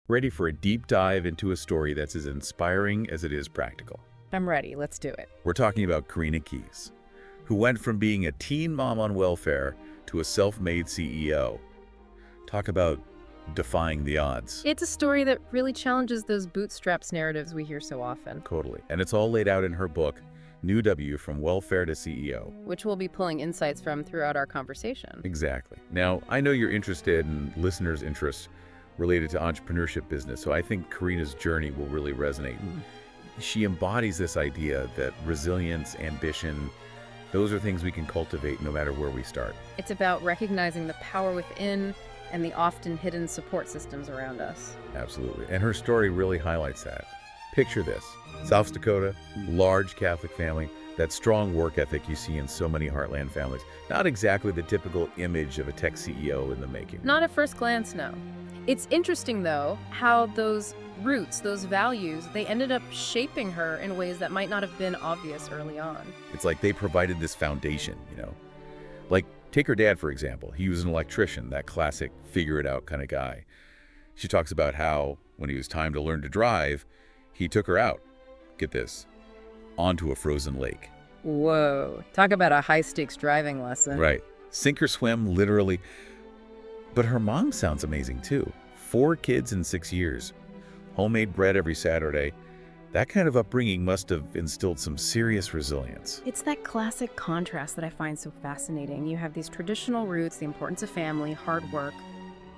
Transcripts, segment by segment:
Ready for a deep dive into a story that's as inspiring as it is practical. I'm ready. Let's do it. We're talking about Korena Keys, who went from being a teen mom on welfare to a self-made CEO. Talk about defying the odds. It's a story that really challenges those bootstraps narratives we hear so often, Totally. And it's all laid out in her book, New W, From Welfare to CEO. which we'll be pulling insights from throughout our conversation. Exactly. Now, I know you're interested in listeners' interests related to entrepreneurship business, so I think Korena's journey will really resonate. She embodies this idea that resilience, ambition, those are things we can cultivate no matter where we start. It's about recognizing the power within and the often hidden support systems around us. Absolutely. And her story really highlights that. Picture this. South Dakota, large Catholic family, that strong work ethic you see in so many heartland families. Not exactly the typical image of a tech CEO in the making. Not at first glance, no. It's interesting, though, how those roots, those values, they ended up shaping her in ways that might not have been obvious early on. It's like they provided this foundation, you know. Like, take her dad, for example. He was an electrician, that classic figure-it-out kind of guy. She talks about how, when it was time to learn to drive, he took her out, get this, onto a frozen lake. Whoa, talk about a high-stakes driving lesson. Right. Sink or swim, literally. But her mom sounds amazing, too. 4 kids in 6 years. Homemade bread every Saturday. That kind of upbringing must have instilled some serious resilience. It's that classic contrast that I find so fascinating. You have these traditional roots, the importance of family, hard work,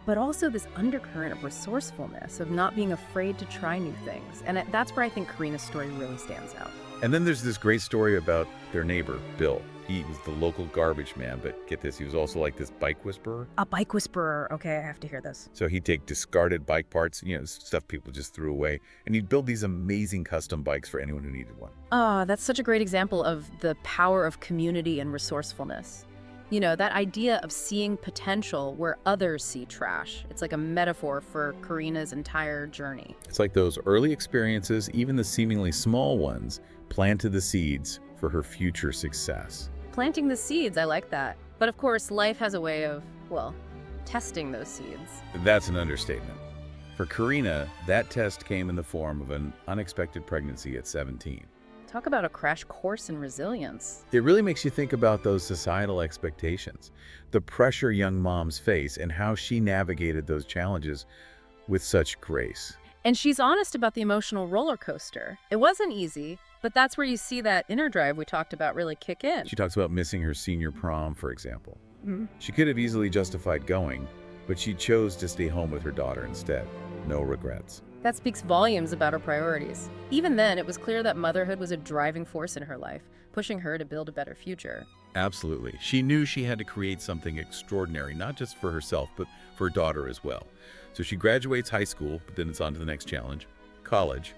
but also this undercurrent of resourcefulness, of not being afraid to try new things. And that's where I think Korena's story really stands out. And then there's this great story about their neighbor, Bill. He was the local garbage man, but get this, he was also like this bike whisperer. A bike whisperer. Okay, I have to hear this. So he'd take discarded bike parts, you know, stuff people just threw away, and he'd build these amazing custom bikes for anyone who needed one. Oh, that's such a great example of the power of community and resourcefulness. You know, that idea of seeing potential where others see trash. It's like a metaphor for Korena's entire journey. It's like those early experiences, even the seemingly small ones, planted the seeds for her future success. Planting the seeds, I like that. But of course, life has a way of, well, testing those seeds. That's an understatement. For Korena, that test came in the form of an unexpected pregnancy at 17. Talk about a crash course in resilience. It really makes you think about those societal expectations, the pressure young moms face, and how she navigated those challenges with such grace. And she's honest about the emotional roller coaster. It wasn't easy, but that's where you see that inner drive we talked about really kick in. She talks about missing her senior prom, for example. Mhm. She could have easily justified going, but she chose to stay home with her daughter instead. No regrets. That speaks volumes about her priorities. Even then, it was clear that motherhood was a driving force in her life, pushing her to build a better future. Absolutely. She knew she had to create something extraordinary, not just for herself, but for her daughter as well. So she graduates high school, but then it's on to the next challenge, college.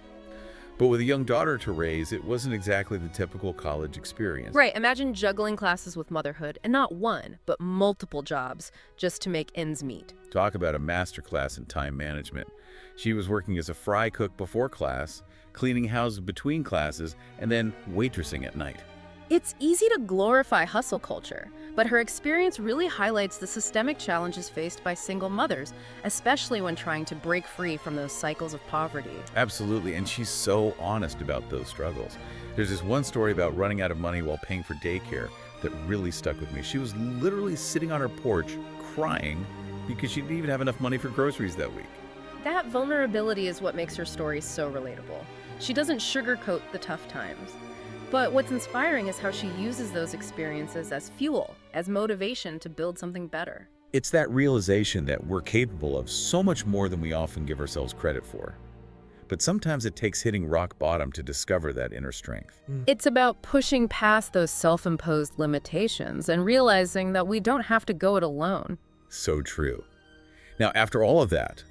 But with a young daughter to raise, it wasn't exactly the typical college experience. Right, imagine juggling classes with motherhood, and not one, but multiple jobs, just to make ends meet. Talk about a masterclass in time management. She was working as a fry cook before class, cleaning houses between classes, and then waitressing at night. It's easy to glorify hustle culture, but her experience really highlights the systemic challenges faced by single mothers, especially when trying to break free from those cycles of poverty. Absolutely, and she's so honest about those struggles. There's this one story about running out of money while paying for daycare that really stuck with me. She was literally sitting on her porch crying because she didn't even have enough money for groceries that week. That vulnerability is what makes her story so relatable. She doesn't sugarcoat the tough times. But what's inspiring is how she uses those experiences as fuel, as motivation to build something better. It's that realization that we're capable of so much more than we often give ourselves credit for. But sometimes it takes hitting rock bottom to discover that inner strength. It's about pushing past those self-imposed limitations and realizing that we don't have to go it alone. So true. Now, after all of that,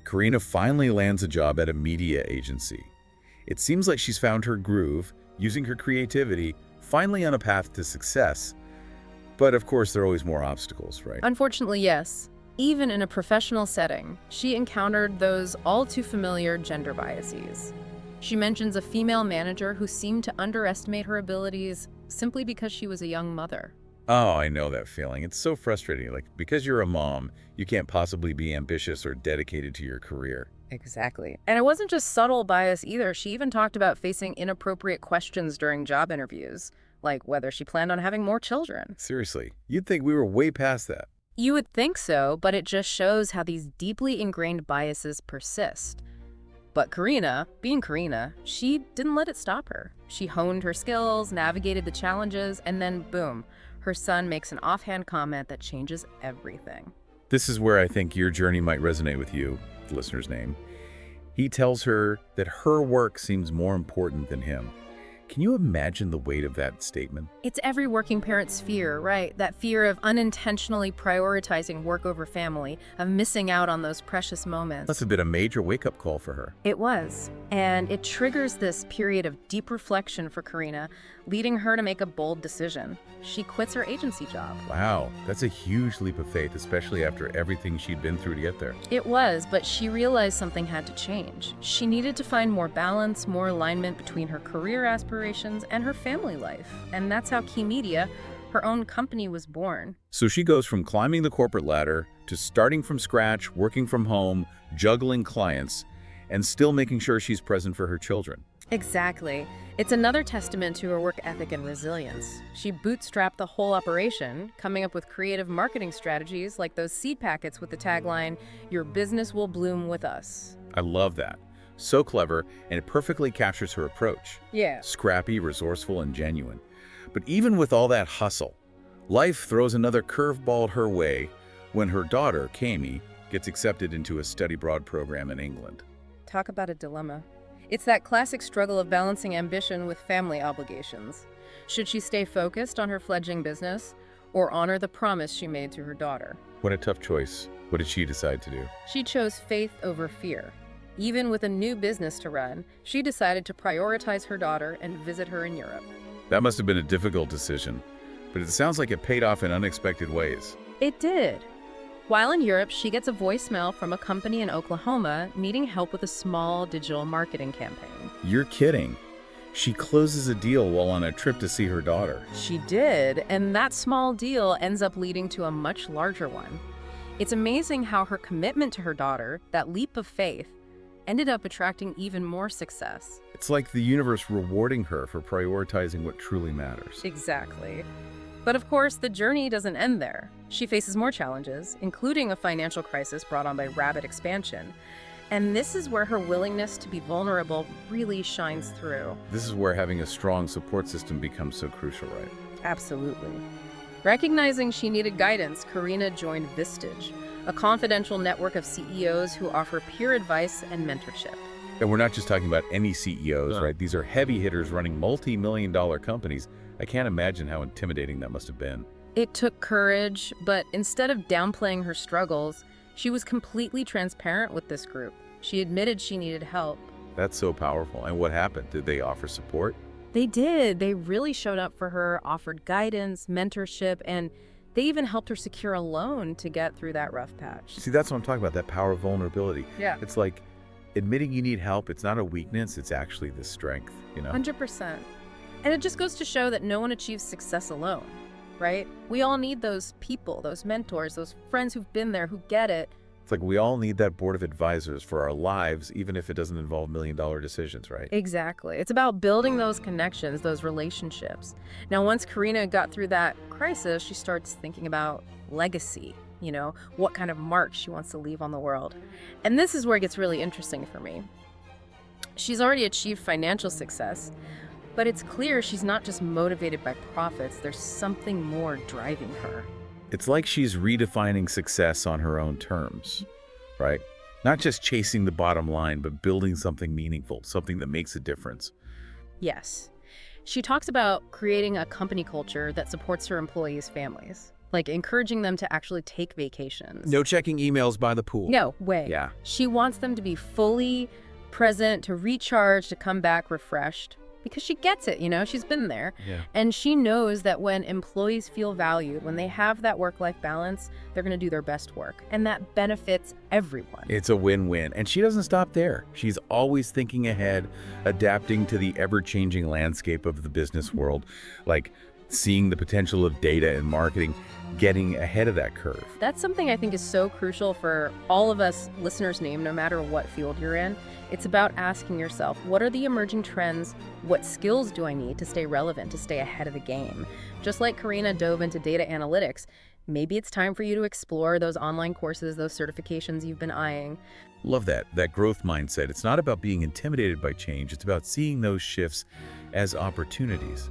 Korena finally lands a job at a media agency. It seems like she's found her groove, using her creativity, finally on a path to success. But of course, there are always more obstacles, right? Unfortunately, yes. Even in a professional setting, she encountered those all too familiar gender biases. She mentions a female manager who seemed to underestimate her abilities simply because she was a young mother. Oh, I know that feeling. It's so frustrating. Like, because you're a mom, you can't possibly be ambitious or dedicated to your career. Exactly. And it wasn't just subtle bias either. She even talked about facing inappropriate questions during job interviews, like whether she planned on having more children. Seriously, you'd think we were way past that. You would think so, but it just shows how these deeply ingrained biases persist. But Korena, being Korena, she didn't let it stop her. She honed her skills, navigated the challenges, and then boom, her son makes an offhand comment that changes everything. This is where I think your journey might resonate with you, the listener's name. He tells her that her work seems more important than him. Can you imagine the weight of that statement? It's every working parent's fear, right? That fear of unintentionally prioritizing work over family, of missing out on those precious moments. Must have been a major wake-up call for her. It was. And it triggers this period of deep reflection for Korena, leading her to make a bold decision. She quits her agency job. Wow, that's a huge leap of faith, especially after everything she'd been through to get there. It was, but she realized something had to change. She needed to find more balance, more alignment between her career aspirations and her family life. And that's how Key Media, her own company, was born. So she goes from climbing the corporate ladder to starting from scratch, working from home, juggling clients, and still making sure she's present for her children. Exactly. It's another testament to her work ethic and resilience. She bootstrapped the whole operation, coming up with creative marketing strategies like those seed packets with the tagline, "Your business will bloom with us." I love that. So clever, and it perfectly captures her approach. Yeah. Scrappy, resourceful, and genuine. But even with all that hustle, life throws another curveball her way when her daughter, Kami, gets accepted into a study abroad program in England. Talk about a dilemma. It's that classic struggle of balancing ambition with family obligations. Should she stay focused on her fledgling business or honor the promise she made to her daughter? What a tough choice. What did she decide to do? She chose faith over fear. Even with a new business to run, she decided to prioritize her daughter and visit her in Europe. That must have been a difficult decision, but it sounds like it paid off in unexpected ways. It did. While in Europe, she gets a voicemail from a company in Oklahoma needing help with a small digital marketing campaign. You're kidding. She closes a deal while on a trip to see her daughter. She did, and that small deal ends up leading to a much larger one. It's amazing how her commitment to her daughter, that leap of faith, ended up attracting even more success. It's like the universe rewarding her for prioritizing what truly matters. Exactly. But of course, the journey doesn't end there. She faces more challenges, including a financial crisis brought on by rapid expansion. And this is where her willingness to be vulnerable really shines through. This is where having a strong support system becomes so crucial, right? Absolutely. Recognizing she needed guidance, Korena joined Vistage, a confidential network of CEOs who offer peer advice and mentorship. And we're not just talking about any CEOs, right? These are heavy hitters running multi-million-dollar companies. I can't imagine how intimidating that must have been. It took courage, but instead of downplaying her struggles, she was completely transparent with this group. She admitted she needed help. That's so powerful. And what happened? Did they offer support? They did. They really showed up for her, offered guidance, mentorship, and they even helped her secure a loan to get through that rough patch. See, that's what I'm talking about, that power of vulnerability. Yeah. It's like admitting you need help. It's not a weakness. It's actually the strength, you know? 100%. And it just goes to show that no one achieves success alone, right? We all need those people, those mentors, those friends who've been there, who get it. It's like we all need that board of advisors for our lives, even if it doesn't involve million-dollar decisions, right? Exactly. It's about building those connections, those relationships. Now, once Korena got through that crisis, she starts thinking about legacy, what kind of mark she wants to leave on the world. And this is where it gets really interesting for me. She's already achieved financial success, but it's clear she's not just motivated by profits. There's something more driving her. It's like she's redefining success on her own terms, right? Not just chasing the bottom line, but building something meaningful, something that makes a difference. Yes. She talks about creating a company culture that supports her employees' families, like encouraging them to actually take vacations. No checking emails by the pool. No way. Yeah. She wants them to be fully present, to recharge, to come back refreshed. Because she gets it, she's been there. Yeah. And she knows that when employees feel valued, when they have that work-life balance, they're going to do their best work. And that benefits everyone. It's a win-win. And she doesn't stop there. She's always thinking ahead, adapting to the ever-changing landscape of the business world. Like, seeing the potential of data and marketing, getting ahead of that curve. That's something I think is so crucial for all of us listeners name, no matter what field you're in. It's about asking yourself, what are the emerging trends? What skills do I need to stay relevant, to stay ahead of the game? Just like Korena dove into data analytics, maybe it's time for you to explore those online courses, those certifications you've been eyeing. Love that growth mindset. It's not about being intimidated by change. It's about seeing those shifts as opportunities.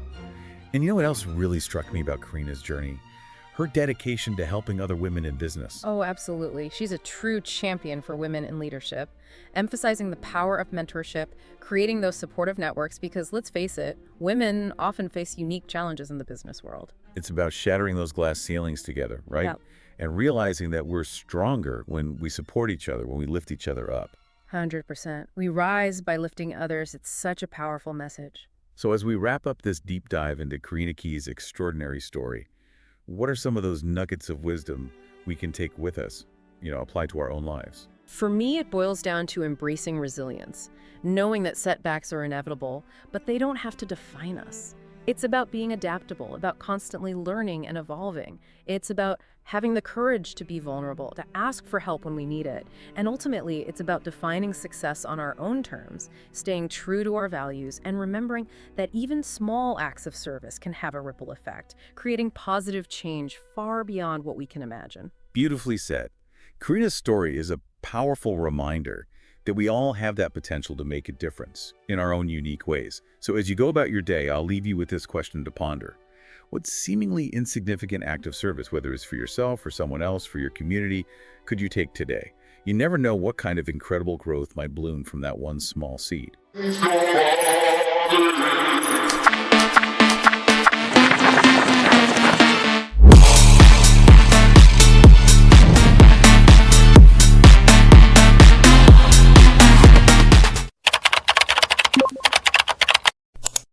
And you know what else really struck me about Korena's journey? Her dedication to helping other women in business. Oh, absolutely. She's a true champion for women in leadership, emphasizing the power of mentorship, creating those supportive networks, because let's face it, women often face unique challenges in the business world. It's about shattering those glass ceilings together, right? Yeah. And realizing that we're stronger when we support each other, when we lift each other up. 100%. We rise by lifting others. It's such a powerful message. So as we wrap up this deep dive into Korena Keys' extraordinary story, what are some of those nuggets of wisdom we can take with us, apply to our own lives? For me, it boils down to embracing resilience, knowing that setbacks are inevitable, but they don't have to define us. It's about being adaptable, about constantly learning and evolving. It's about having the courage to be vulnerable, to ask for help when we need it. And ultimately, it's about defining success on our own terms, staying true to our values, and remembering that even small acts of service can have a ripple effect, creating positive change far beyond what we can imagine. Beautifully said. Korena's story is a powerful reminder that we all have that potential to make a difference in our own unique ways. So as you go about your day, I'll leave you with this question to ponder. What seemingly insignificant act of service, whether it's for yourself or someone else, for your community, could you take today? You never know what kind of incredible growth might bloom from that one small seed.